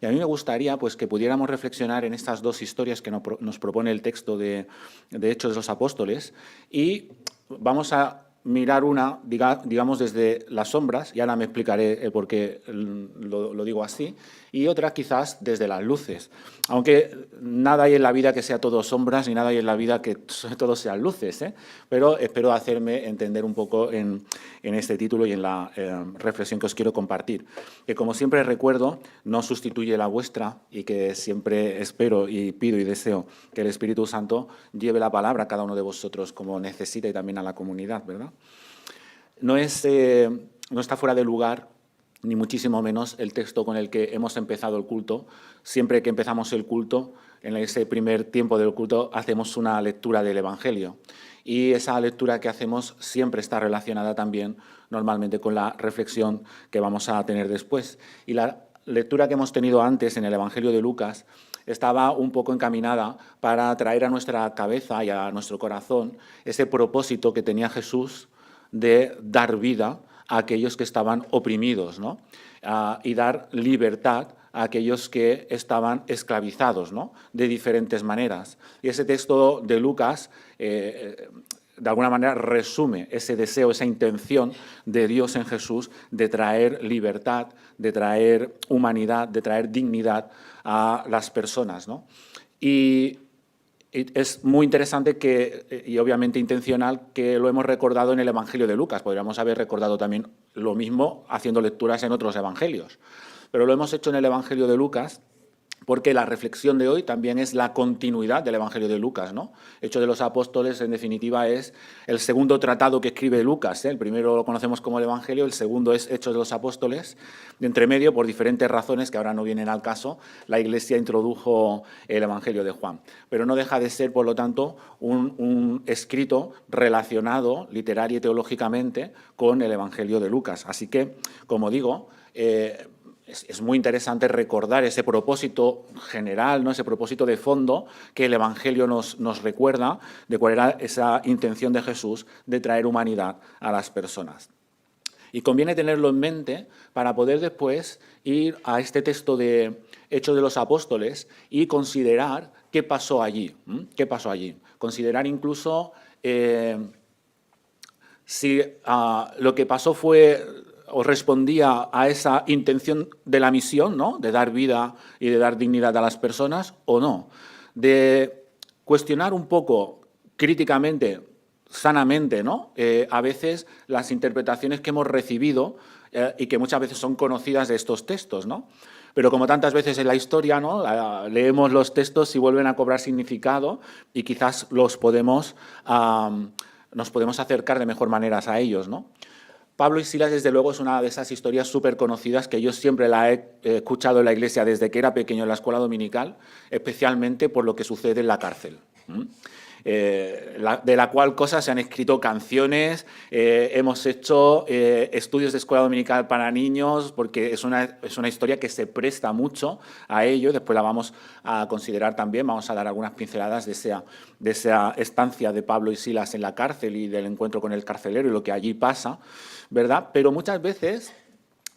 Y a mí me gustaría pues, que pudiéramos reflexionar en estas dos historias que nos propone el texto de Hechos de los Apóstoles, y vamos a mirar una, digamos, desde las sombras, y ahora me explicaré el por qué lo digo así, y otra quizás desde las luces. Aunque nada hay en la vida que sea todo sombras, ni nada hay en la vida que todo sean luces, ¿eh? Pero espero hacerme entender un poco en este título y en la reflexión que os quiero compartir. Que, como siempre recuerdo, no sustituye la vuestra, y que siempre espero y pido y deseo que el Espíritu Santo lleve la palabra a cada uno de vosotros como necesita, y también a la comunidad, ¿verdad? No está fuera de lugar, ni muchísimo menos, el texto con el que hemos empezado el culto. Siempre que empezamos el culto, en ese primer tiempo del culto, hacemos una lectura del Evangelio. Y esa lectura que hacemos siempre está relacionada también, normalmente, con la reflexión que vamos a tener después. Y la lectura que hemos tenido antes en el Evangelio de Lucas estaba un poco encaminada para traer a nuestra cabeza y a nuestro corazón ese propósito que tenía Jesús de dar vida a aquellos que estaban oprimidos, ¿no? Y dar libertad a aquellos que estaban esclavizados, ¿no? De diferentes maneras. Y ese texto de Lucas, de alguna manera, resume ese deseo, esa intención de Dios en Jesús de traer libertad, de traer humanidad, de traer dignidad a las personas, ¿no? Y es muy interesante y obviamente intencional, que lo hemos recordado en el Evangelio de Lucas. Podríamos haber recordado también lo mismo haciendo lecturas en otros evangelios. Pero lo hemos hecho en el Evangelio de Lucas porque la reflexión de hoy también es la continuidad del Evangelio de Lucas, ¿no? Hechos de los Apóstoles, en definitiva, es el segundo tratado que escribe Lucas, ¿eh? El primero lo conocemos como el Evangelio, el segundo es Hechos de los Apóstoles. De entre medio, por diferentes razones que ahora no vienen al caso, la Iglesia introdujo el Evangelio de Juan. Pero no deja de ser, por lo tanto, un escrito relacionado literaria y teológicamente con el Evangelio de Lucas. Así que, como digo, es muy interesante recordar ese propósito general, ¿no? Ese propósito de fondo que el Evangelio nos recuerda de cuál era esa intención de Jesús de traer humanidad a las personas. Y conviene tenerlo en mente para poder después ir a este texto de Hechos de los Apóstoles y considerar qué pasó allí. ¿Qué pasó allí? Considerar incluso si lo que pasó fue o respondía a esa intención de la misión, ¿no? De dar vida y de dar dignidad a las personas, o no. De cuestionar un poco críticamente, sanamente, ¿no? A veces las interpretaciones que hemos recibido y que muchas veces son conocidas de estos textos, ¿no? Pero como tantas veces en la historia, ¿no? Leemos los textos y vuelven a cobrar significado, y quizás nos podemos acercar de mejor manera a ellos, ¿no? Pablo y Silas, desde luego, es una de esas historias súper conocidas que yo siempre la he escuchado en la iglesia desde que era pequeño, en la escuela dominical, especialmente por lo que sucede en la cárcel. De la cual cosa se han escrito canciones, hemos hecho estudios de escuela dominical para niños, porque es una historia que se presta mucho a ello. Después la vamos a considerar también, vamos a dar algunas pinceladas de esa estancia de Pablo y Silas en la cárcel y del encuentro con el carcelero y lo que allí pasa, ¿verdad? Pero muchas veces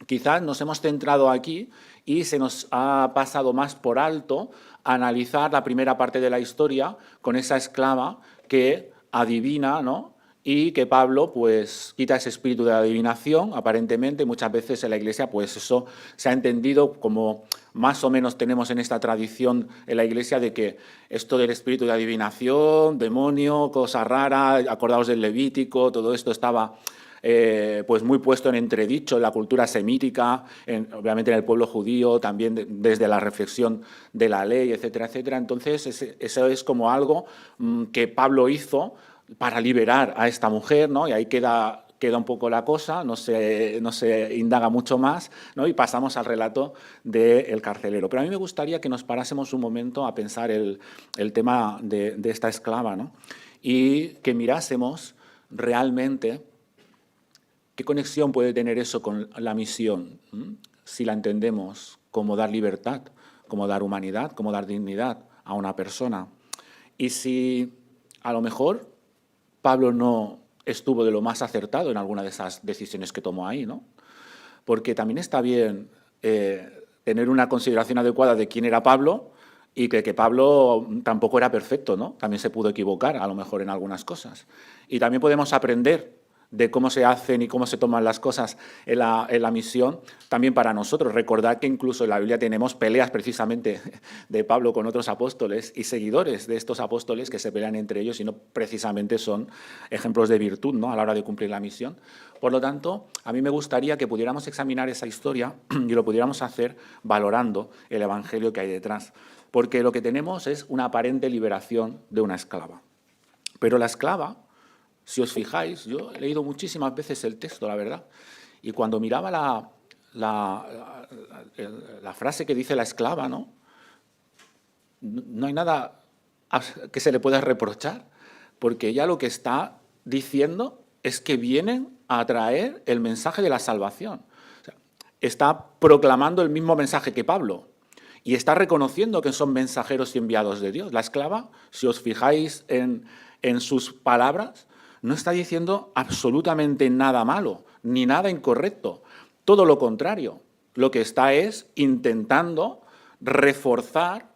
quizás nos hemos centrado aquí y se nos ha pasado más por alto analizar la primera parte de la historia con esa esclava que adivina, ¿no? Y que Pablo pues quita ese espíritu de adivinación, aparentemente. Muchas veces en la Iglesia pues eso se ha entendido como más o menos tenemos en esta tradición en la Iglesia de que esto del espíritu de adivinación, demonio, cosa rara, acordaos del Levítico, todo esto estaba pues muy puesto en entredicho en la cultura semítica, obviamente en el pueblo judío, también desde la reflexión de la ley, etcétera, etcétera. Entonces, eso es como algo que Pablo hizo para liberar a esta mujer, ¿no? Y ahí queda un poco la cosa, no se indaga mucho más, ¿no? Y pasamos al relato del carcelero. Pero a mí me gustaría que nos parásemos un momento a pensar el tema de esta esclava, ¿no? Y que mirásemos realmente ¿qué conexión puede tener eso con la misión? Si la entendemos como dar libertad, como dar humanidad, como dar dignidad a una persona. Y si a lo mejor Pablo no estuvo de lo más acertado en alguna de esas decisiones que tomó ahí, ¿no? Porque también está bien tener una consideración adecuada de quién era Pablo y que Pablo tampoco era perfecto, ¿no? También se pudo equivocar, a lo mejor, en algunas cosas. Y también podemos aprender de cómo se hacen y cómo se toman las cosas en la misión, también para nosotros. Recordad que incluso en la Biblia tenemos peleas precisamente de Pablo con otros apóstoles y seguidores de estos apóstoles que se pelean entre ellos y no precisamente son ejemplos de virtud, ¿no?, a la hora de cumplir la misión. Por lo tanto, a mí me gustaría que pudiéramos examinar esa historia y lo pudiéramos hacer valorando el evangelio que hay detrás, porque lo que tenemos es una aparente liberación de una esclava. Pero la esclava, si os fijáis, yo he leído muchísimas veces el texto, la verdad, y cuando miraba la frase que dice la esclava, no hay nada que se le pueda reprochar, porque ella lo que está diciendo es que vienen a traer el mensaje de la salvación. O sea, está proclamando el mismo mensaje que Pablo y está reconociendo que son mensajeros y enviados de Dios. La esclava, si os fijáis en sus palabras, no está diciendo absolutamente nada malo, ni nada incorrecto. Todo lo contrario. Lo que está es intentando reforzar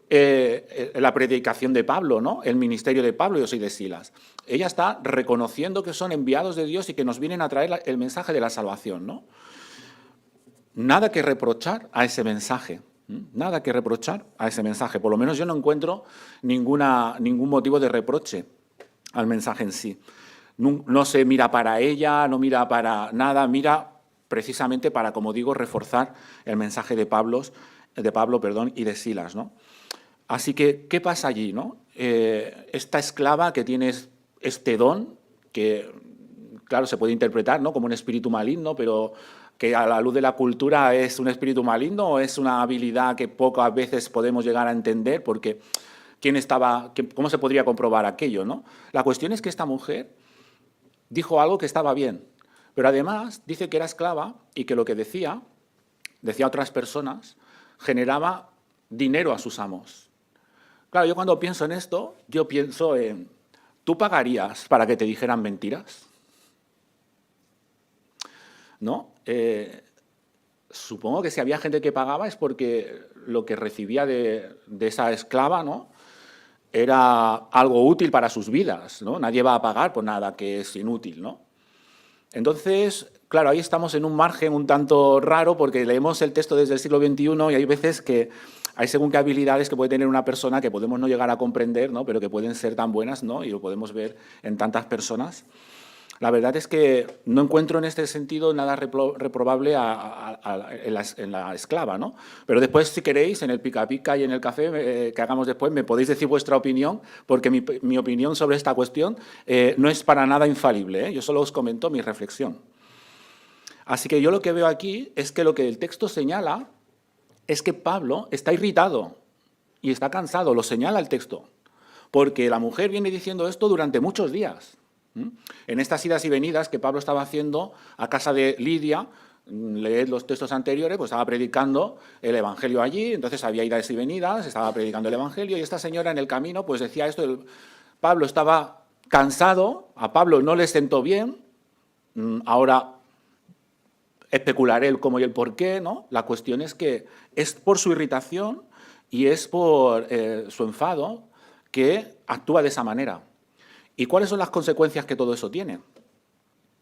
la predicación de Pablo, ¿no?, el ministerio de Pablo y de Silas. Ella está reconociendo que son enviados de Dios y que nos vienen a traer el mensaje de la salvación, ¿no? Nada que reprochar a ese mensaje. Nada que reprochar a ese mensaje. Por lo menos yo no encuentro ningún motivo de reproche al mensaje en sí. No se mira para ella, no mira para nada, mira precisamente para, como digo, reforzar el mensaje de Pablo y de Silas, ¿no? Así que, ¿qué pasa allí, no? Esta esclava que tiene este don, que, claro, se puede interpretar, ¿no?, como un espíritu maligno, pero que a la luz de la cultura es un espíritu maligno o es una habilidad que pocas veces podemos llegar a entender, porque ¿cómo se podría comprobar aquello, no? La cuestión es que esta mujer dijo algo que estaba bien, pero además dice que era esclava y que lo que decía a otras personas, generaba dinero a sus amos. Claro, yo cuando pienso en esto, yo pienso en, ¿tú pagarías para que te dijeran mentiras? ¿No? Supongo que si había gente que pagaba es porque lo que recibía de esa esclava, ¿no?, era algo útil para sus vidas, ¿no? Nadie va a pagar por nada que es inútil, ¿no? Entonces, claro, ahí estamos en un margen un tanto raro porque leemos el texto desde el siglo XXI y hay veces que hay según qué habilidades que puede tener una persona que podemos no llegar a comprender, ¿no?, pero que pueden ser tan buenas, ¿no?, y lo podemos ver en tantas personas. La verdad es que no encuentro en este sentido nada reprobable en la esclava, ¿no? Pero después, si queréis, en el pica-pica y en el café que hagamos después, me podéis decir vuestra opinión, porque mi opinión sobre esta cuestión no es para nada infalible, ¿eh? Yo solo os comento mi reflexión. Así que yo lo que veo aquí es que lo que el texto señala es que Pablo está irritado y está cansado, lo señala el texto, porque la mujer viene diciendo esto durante muchos días. En estas idas y venidas que Pablo estaba haciendo a casa de Lidia, leed los textos anteriores, pues estaba predicando el evangelio allí, entonces había idas y venidas, estaba predicando el evangelio y esta señora en el camino pues decía esto. Pablo estaba cansado, a Pablo no le sentó bien, ahora especularé el cómo y el por qué, ¿no? La cuestión es que es por su irritación y es por su enfado que actúa de esa manera. ¿Y cuáles son las consecuencias que todo eso tiene?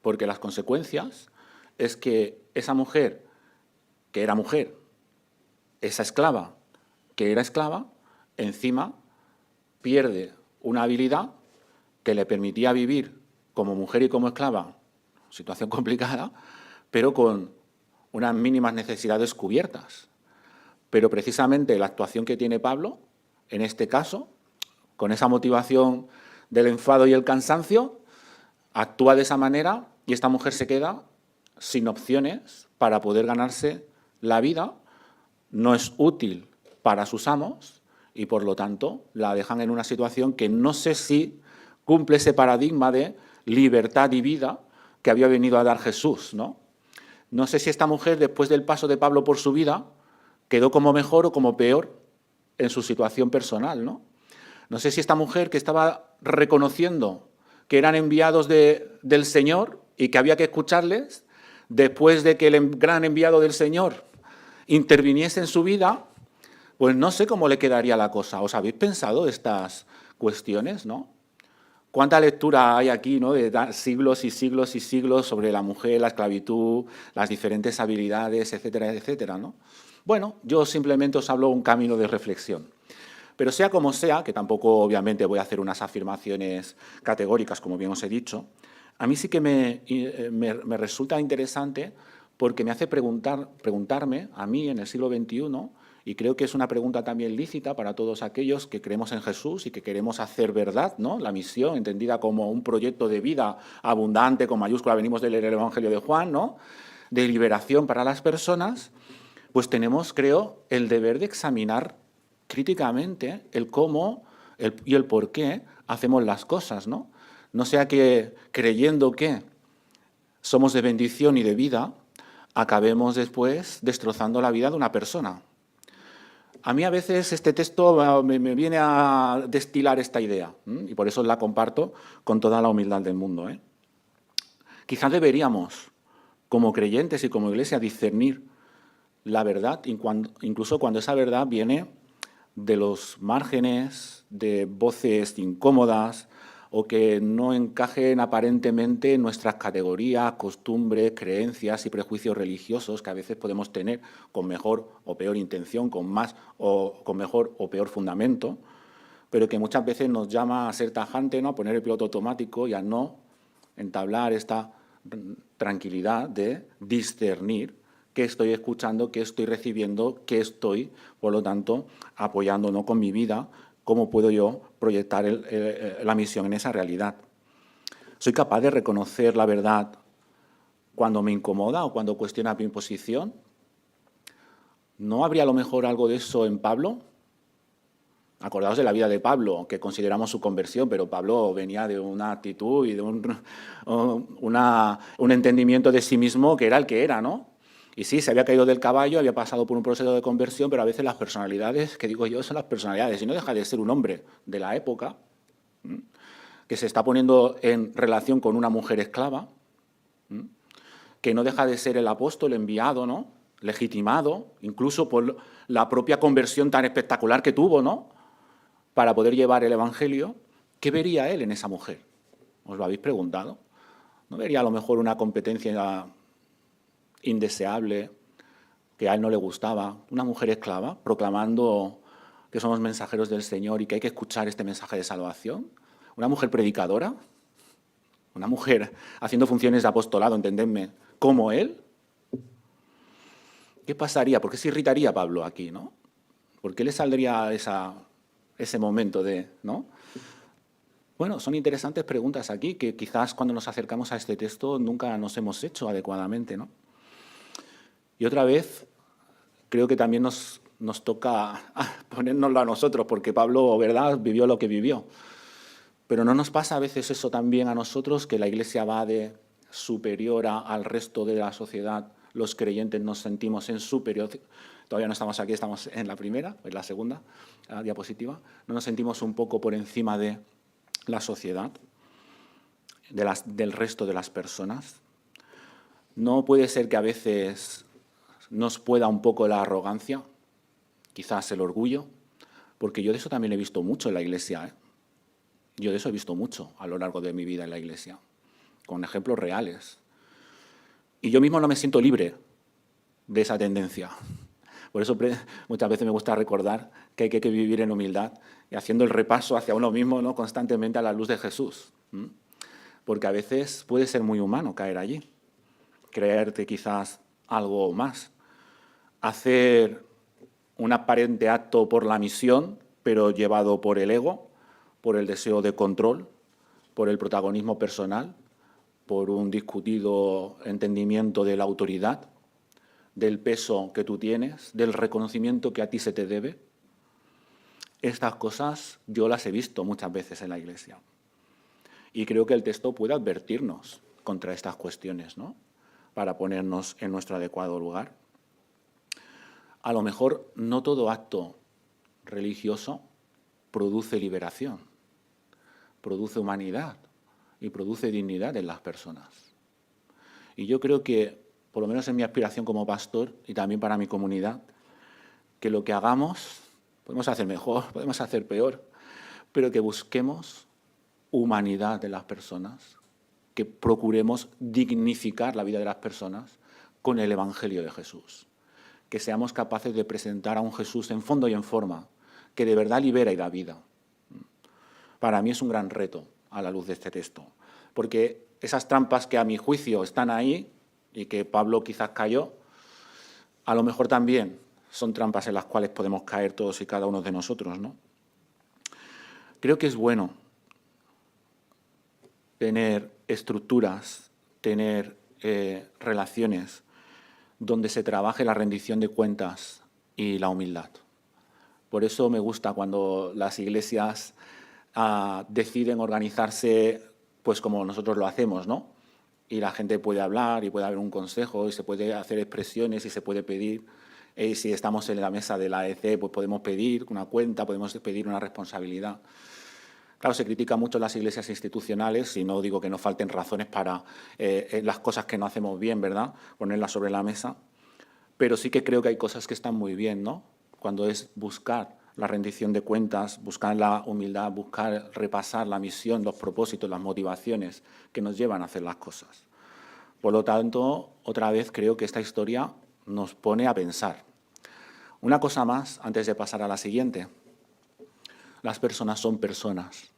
Porque las consecuencias es que esa mujer, que era mujer, esa esclava, que era esclava, encima pierde una habilidad que le permitía vivir como mujer y como esclava, situación complicada, pero con unas mínimas necesidades cubiertas. Pero precisamente la actuación que tiene Pablo, en este caso, con esa motivación del enfado y el cansancio, actúa de esa manera y esta mujer se queda sin opciones para poder ganarse la vida, no es útil para sus amos y, por lo tanto, la dejan en una situación que no sé si cumple ese paradigma de libertad y vida que había venido a dar Jesús, ¿no? No sé si esta mujer, después del paso de Pablo por su vida, quedó como mejor o como peor en su situación personal, ¿no? No sé si esta mujer que estaba reconociendo que eran enviados del Señor y que había que escucharles, después de que el gran enviado del Señor interviniese en su vida, pues no sé cómo le quedaría la cosa. ¿Os habéis pensado estas cuestiones, no? ¿Cuánta lectura hay aquí, ¿no?, de siglos y siglos y siglos sobre la mujer, la esclavitud, las diferentes habilidades, etcétera, etcétera, ¿no? Bueno, yo simplemente os hablo un camino de reflexión. Pero sea como sea, que tampoco obviamente voy a hacer unas afirmaciones categóricas, como bien os he dicho, a mí sí que me resulta interesante porque me hace preguntarme, a mí en el siglo XXI, y creo que es una pregunta también lícita para todos aquellos que creemos en Jesús y que queremos hacer verdad, ¿no?, la misión, entendida como un proyecto de vida abundante, con mayúscula, venimos de leer el Evangelio de Juan, ¿no?, de liberación para las personas, pues tenemos, creo, el deber de examinar críticamente el cómo y el por qué hacemos las cosas, ¿no? No sea que, creyendo que somos de bendición y de vida, acabemos después destrozando la vida de una persona. A mí a veces este texto me viene a destilar esta idea, y por eso la comparto con toda la humildad del mundo. Quizás deberíamos, como creyentes y como Iglesia, discernir la verdad, incluso cuando esa verdad viene de los márgenes, de voces incómodas o que no encajen aparentemente en nuestras categorías, costumbres, creencias y prejuicios religiosos que a veces podemos tener con mejor o peor intención, con más o con mejor o peor fundamento, pero que muchas veces nos llama a ser tajante, ¿no?, a poner el piloto automático y a no entablar esta tranquilidad de discernir qué estoy escuchando, qué estoy recibiendo, qué estoy, por lo tanto, apoyando, ¿no?, con mi vida, cómo puedo yo proyectar la misión en esa realidad. ¿Soy capaz de reconocer la verdad cuando me incomoda o cuando cuestiona mi posición? ¿No habría a lo mejor algo de eso en Pablo? Acordaos de la vida de Pablo, que consideramos su conversión, pero Pablo venía de una actitud y de un entendimiento de sí mismo que era el que era, ¿no? Y sí, se había caído del caballo, había pasado por un proceso de conversión, pero a veces las personalidades, que digo yo, son las personalidades, y no deja de ser un hombre de la época, que se está poniendo en relación con una mujer esclava, que no deja de ser el apóstol enviado, ¿no?, legitimado, incluso por la propia conversión tan espectacular que tuvo, ¿no?, para poder llevar el Evangelio. ¿Qué vería él en esa mujer? ¿Os lo habéis preguntado? ¿No vería a lo mejor una competencia indeseable, que a él no le gustaba, una mujer esclava, proclamando que somos mensajeros del Señor y que hay que escuchar este mensaje de salvación? ¿Una mujer predicadora? ¿Una mujer haciendo funciones de apostolado, entendedme, como él? ¿Qué pasaría? ¿Por qué se irritaría Pablo aquí, no? ¿Por qué le saldría ese momento de, no? Bueno, son interesantes preguntas aquí que quizás cuando nos acercamos a este texto nunca nos hemos hecho adecuadamente, ¿no? Y otra vez, creo que también nos toca ponérnoslo a nosotros, porque Pablo, ¿verdad?, vivió lo que vivió. Pero ¿no nos pasa a veces eso también a nosotros, que la Iglesia va de superior al resto de la sociedad? Los creyentes nos sentimos en superior. Todavía no estamos aquí, estamos en la primera, en la segunda diapositiva. ¿No nos sentimos un poco por encima de la sociedad, del resto de las personas? ¿No puede ser que a veces nos pueda un poco la arrogancia, quizás el orgullo? Porque yo de eso también he visto mucho en la Iglesia, ¿eh? Yo de eso he visto mucho a lo largo de mi vida en la Iglesia, con ejemplos reales. Y yo mismo no me siento libre de esa tendencia. Por eso muchas veces me gusta recordar que hay que vivir en humildad y haciendo el repaso hacia uno mismo, ¿no?, constantemente a la luz de Jesús. Porque a veces puede ser muy humano caer allí, creerte quizás algo más, hacer un aparente acto por la misión, pero llevado por el ego, por el deseo de control, por el protagonismo personal, por un discutido entendimiento de la autoridad, del peso que tú tienes, del reconocimiento que a ti se te debe. Estas cosas yo las he visto muchas veces en la Iglesia. Y creo que el texto puede advertirnos contra estas cuestiones, ¿no?, para ponernos en nuestro adecuado lugar. A lo mejor no todo acto religioso produce liberación, produce humanidad y produce dignidad en las personas. Y yo creo que por lo menos en mi aspiración como pastor y también para mi comunidad, que lo que hagamos podemos hacer mejor, podemos hacer peor, pero que busquemos humanidad de las personas, que procuremos dignificar la vida de las personas con el Evangelio de Jesús, que seamos capaces de presentar a un Jesús en fondo y en forma, que de verdad libera y da vida. Para mí es un gran reto a la luz de este texto, porque esas trampas que a mi juicio están ahí y que Pablo quizás cayó, a lo mejor también son trampas en las cuales podemos caer todos y cada uno de nosotros, ¿no? Creo que es bueno tener estructuras, tener relaciones donde se trabaje la rendición de cuentas y la humildad. Por eso me gusta cuando las iglesias deciden organizarse pues como nosotros lo hacemos, ¿no? Y la gente puede hablar y puede haber un consejo y se puede hacer expresiones y se puede pedir. Y si estamos en la mesa de la AEC, pues podemos pedir una cuenta, podemos pedir una responsabilidad. Claro, se critica mucho las iglesias institucionales y no digo que no falten razones para las cosas que no hacemos bien, ¿verdad? Ponerlas sobre la mesa. Pero sí que creo que hay cosas que están muy bien, ¿no? Cuando es buscar la rendición de cuentas, buscar la humildad, buscar repasar la misión, los propósitos, las motivaciones que nos llevan a hacer las cosas. Por lo tanto, otra vez creo que esta historia nos pone a pensar. Una cosa más antes de pasar a la siguiente. Las personas son personas.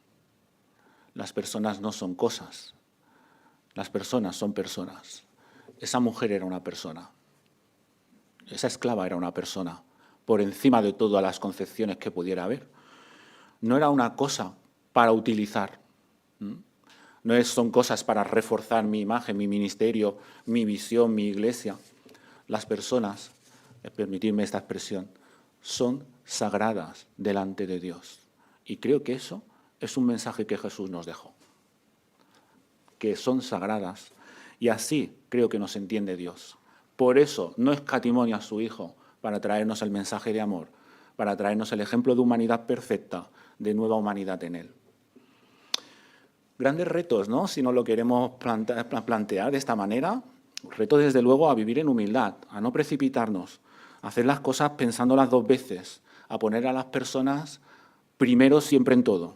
Las personas no son cosas. Las personas son personas. Esa mujer era una persona. Esa esclava era una persona, por encima de todas las concepciones que pudiera haber. No era una cosa para utilizar. No son cosas para reforzar mi imagen, mi ministerio, mi visión, mi iglesia. Las personas, permitidme esta expresión, son sagradas delante de Dios. Y creo que eso es un mensaje que Jesús nos dejó. Que son sagradas. Y así creo que nos entiende Dios. Por eso no escatimó a su Hijo para traernos el mensaje de amor, para traernos el ejemplo de humanidad perfecta, de nueva humanidad en Él. Grandes retos, ¿no? Si no lo queremos plantear de esta manera. Reto, desde luego, a vivir en humildad, a no precipitarnos, a hacer las cosas pensándolas dos veces, a poner a las personas primero siempre en todo.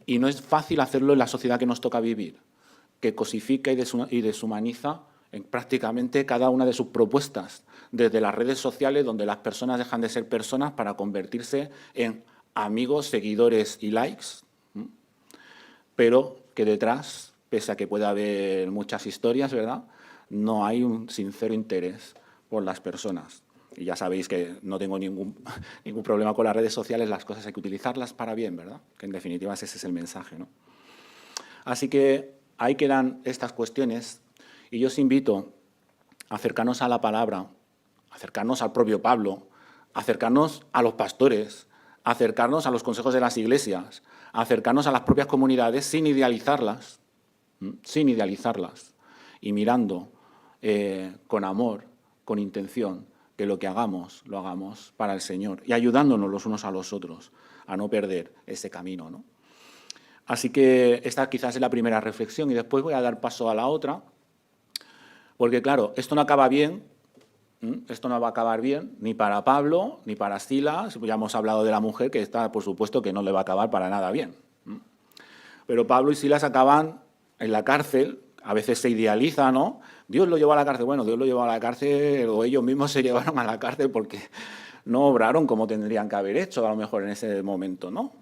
Y no es fácil hacerlo en la sociedad que nos toca vivir, que cosifica y deshumaniza en prácticamente cada una de sus propuestas, desde las redes sociales, donde las personas dejan de ser personas para convertirse en amigos, seguidores y likes, pero que detrás, pese a que pueda haber muchas historias, ¿verdad?, no hay un sincero interés por las personas. Y ya sabéis que no tengo ningún problema con las redes sociales, las cosas hay que utilizarlas para bien, ¿verdad? Que en definitiva ese es el mensaje, ¿no? Así que ahí quedan estas cuestiones y yo os invito a acercarnos a la palabra, a acercarnos al propio Pablo, a acercarnos a los pastores, a acercarnos a los consejos de las iglesias, a acercarnos a las propias comunidades sin idealizarlas y mirando con amor, con intención, que lo que hagamos, lo hagamos para el Señor y ayudándonos los unos a los otros a no perder ese camino, ¿no? Así que esta quizás es la primera reflexión y después voy a dar paso a la otra, porque claro, esto no acaba bien, esto no va a acabar bien ni para Pablo ni para Silas, ya hemos hablado de la mujer que está, por supuesto, que no le va a acabar para nada bien. Pero Pablo y Silas acaban en la cárcel, a veces se idealiza, ¿no? Dios lo llevó a la cárcel. Bueno, Dios lo llevó a la cárcel o ellos mismos se llevaron a la cárcel porque no obraron como tendrían que haber hecho a lo mejor en ese momento, ¿no?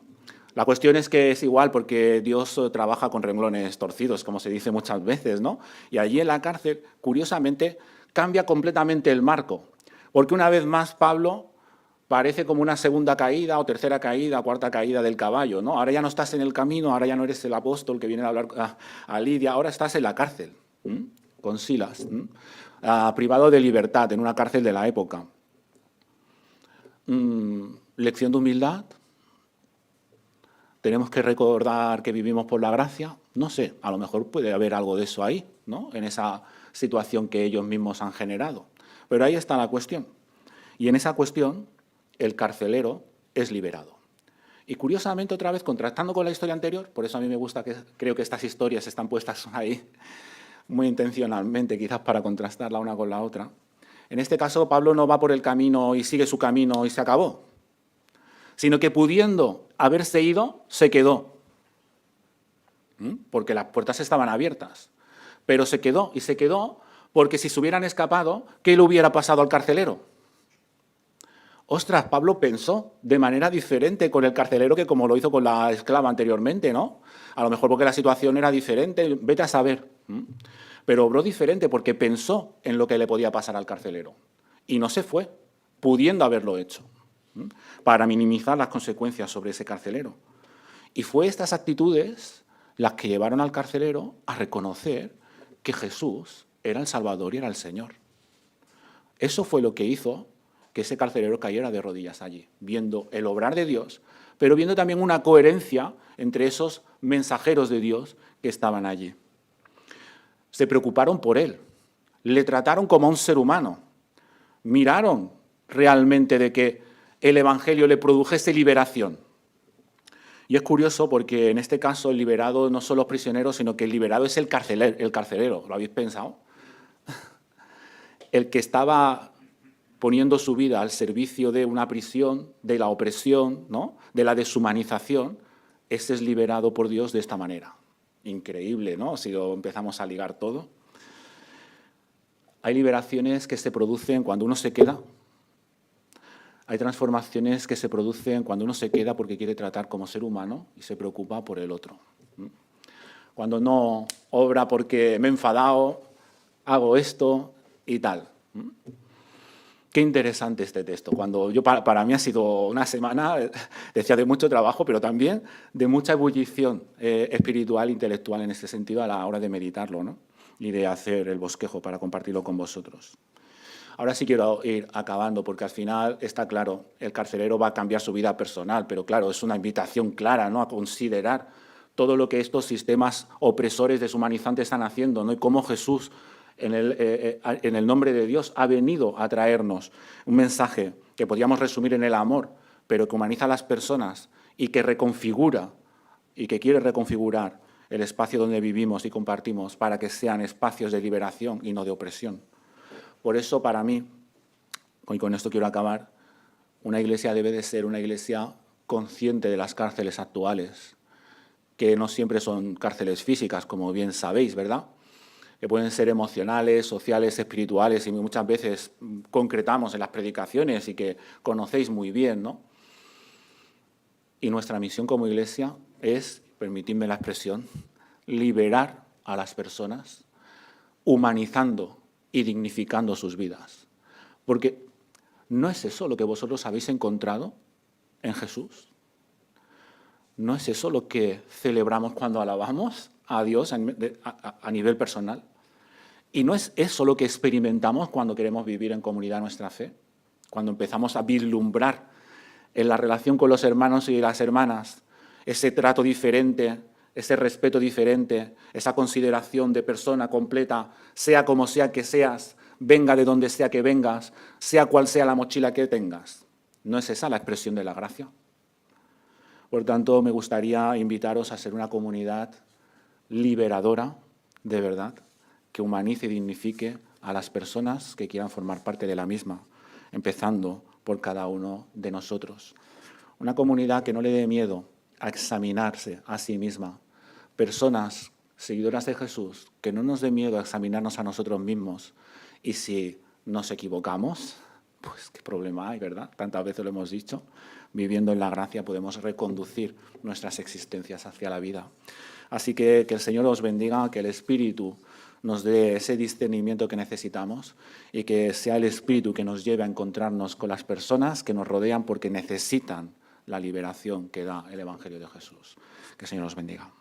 La cuestión es que es igual porque Dios trabaja con renglones torcidos, como se dice muchas veces, ¿no? Y allí en la cárcel, curiosamente, cambia completamente el marco, porque una vez más Pablo parece como una segunda caída o tercera caída, cuarta caída del caballo, ¿no? Ahora ya no estás en el camino, ahora ya no eres el apóstol que viene a hablar a Lidia, ahora estás en la cárcel, con Silas, privado de libertad en una cárcel de la época. Lección de humildad. Tenemos que recordar que vivimos por la gracia. No sé, a lo mejor puede haber algo de eso ahí, ¿no? En esa situación que ellos mismos han generado. Pero ahí está la cuestión. Y en esa cuestión, el carcelero es liberado. Y curiosamente, otra vez, contrastando con la historia anterior, por eso a mí me gusta, creo que estas historias están puestas ahí, muy intencionalmente, quizás para contrastar la una con la otra. En este caso, Pablo no va por el camino y sigue su camino y se acabó, sino que pudiendo haberse ido, se quedó, porque las puertas estaban abiertas. Pero se quedó, y se quedó porque si se hubieran escapado, ¿qué le hubiera pasado al carcelero? Ostras, Pablo pensó de manera diferente con el carcelero que como lo hizo con la esclava anteriormente, ¿no? A lo mejor porque la situación era diferente, vete a saber. Pero obró diferente porque pensó en lo que le podía pasar al carcelero. Y no se fue, pudiendo haberlo hecho, para minimizar las consecuencias sobre ese carcelero. Y fue estas actitudes las que llevaron al carcelero a reconocer que Jesús era el Salvador y era el Señor. Eso fue lo que hizo que ese carcelero cayera de rodillas allí, viendo el obrar de Dios, pero viendo también una coherencia entre esos mensajeros de Dios que estaban allí. Se preocuparon por él, le trataron como a un ser humano, miraron realmente de que el Evangelio le produjese liberación. Y es curioso porque en este caso el liberado no son los prisioneros, sino que el liberado es el carcelero. ¿Lo habéis pensado? El que estaba poniendo su vida al servicio de una prisión, de la opresión, ¿no? De la deshumanización, ese es liberado por Dios de esta manera. Increíble, ¿no? Si lo empezamos a ligar todo. Hay liberaciones que se producen cuando uno se queda. Hay transformaciones que se producen cuando uno se queda porque quiere tratar como ser humano y se preocupa por el otro. Cuando no obra porque me he enfadado, hago esto y tal. Qué interesante este texto. Cuando para mí ha sido una semana, decía, de mucho trabajo, pero también de mucha ebullición espiritual, intelectual en ese sentido a la hora de meditarlo, ¿no? Y de hacer el bosquejo para compartirlo con vosotros. Ahora sí quiero ir acabando, porque al final está claro, el carcelero va a cambiar su vida personal, pero claro, es una invitación clara, ¿no?, a considerar todo lo que estos sistemas opresores deshumanizantes están haciendo, ¿no?, y cómo Jesús, en el nombre de Dios, ha venido a traernos un mensaje que podríamos resumir en el amor, pero que humaniza a las personas y que reconfigura y que quiere reconfigurar el espacio donde vivimos y compartimos para que sean espacios de liberación y no de opresión. Por eso, para mí, y con esto quiero acabar, una iglesia debe de ser una iglesia consciente de las cárceles actuales, que no siempre son cárceles físicas, como bien sabéis, ¿verdad?, que pueden ser emocionales, sociales, espirituales, y muchas veces concretamos en las predicaciones y que conocéis muy bien, ¿no? Y nuestra misión como iglesia es, permitidme la expresión, liberar a las personas, humanizando y dignificando sus vidas. Porque ¿no es eso lo que vosotros habéis encontrado en Jesús? ¿No es eso lo que celebramos cuando alabamos a Dios a nivel personal? ¿Y no es eso lo que experimentamos cuando queremos vivir en comunidad nuestra fe? Cuando empezamos a vislumbrar en la relación con los hermanos y las hermanas ese trato diferente, ese respeto diferente, esa consideración de persona completa, sea como sea que seas, venga de donde sea que vengas, sea cual sea la mochila que tengas. ¿No es esa la expresión de la gracia? Por tanto, me gustaría invitaros a ser una comunidad liberadora, de verdad, que humanice y dignifique a las personas que quieran formar parte de la misma, empezando por cada uno de nosotros. Una comunidad que no le dé miedo a examinarse a sí misma. Personas seguidoras de Jesús, que no nos dé miedo a examinarnos a nosotros mismos. Y si nos equivocamos, pues qué problema hay, ¿verdad? Tantas veces lo hemos dicho. Viviendo en la gracia podemos reconducir nuestras existencias hacia la vida. Así que el Señor os bendiga, que el Espíritu nos dé ese discernimiento que necesitamos y que sea el Espíritu que nos lleve a encontrarnos con las personas que nos rodean porque necesitan la liberación que da el Evangelio de Jesús. Que el Señor os bendiga.